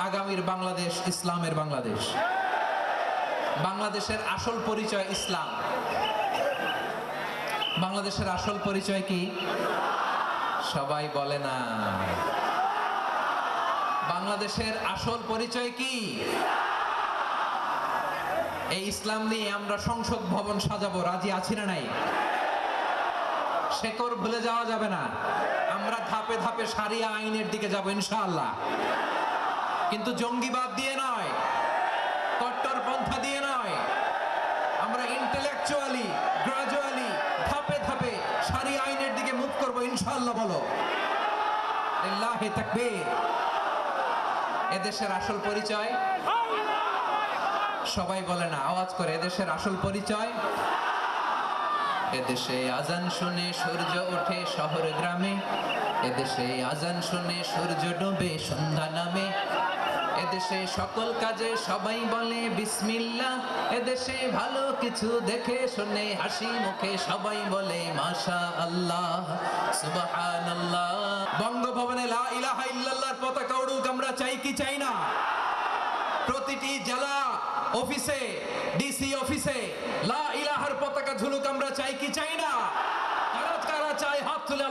আগামীর বাংলাদেশ ইসলামের বাংলাদেশ। বাংলাদেশের আসল পরিচয় ইসলাম। বাংলাদেশের আসল পরিচয় কি? সবাই বলে না। বাংলাদেশের আসল পরিচয় কি? এই ইসলাম নিয়ে আমরা সংসদ ভবন সাজাবো, রাজি আছি না নাই? শেকড় ভুলে যাওয়া যাবে না। আমরা ধাপে ধাপে শারিয়া আইনের দিকে যাব ইনশাআল্লাহ, কিন্তু জঙ্গিবাদ দিয়ে নয়, কট্টরপন্থা দিয়ে নয়। আমরা ইন্টেলেকচুয়ালি গ্রাজুয়ালি ধাপে ধাপে শারিয়া আইনের দিকে মুভ করব ইনশাআল্লাহ। বলো লিল্লাহি তাকবীর। এদেশের আসল পরিচয় সবাই বলে না, আওয়াজ করে, এদেশের আসল পরিচয়। এদেশে আজান শুনে সূর্য ওঠে শহর গ্রামে, এদেশে আজান শুনে সূর্য ডোবে সন্ধ্যা নামে, এদেশে সকল কাজে সবাই বলে বিসমিল্লাহ, এদেশে ভালো কিছু দেখে শুনে হাসি মুখে সবাই বলে মাশাআল্লাহ সুবহানাল্লাহ। বঙ্গভবনে লা ইলাহা ইল্লাল্লাহর পতাকা উড়ুক, আমরা চাই কি চাই না? প্রতিটি জেলা অফিসে, ডিসি অফিসে লা ইলাহার পতাকা ঝুলুক, আমরা চাই কি চাই না? কারা কারা চাই হাত তুলে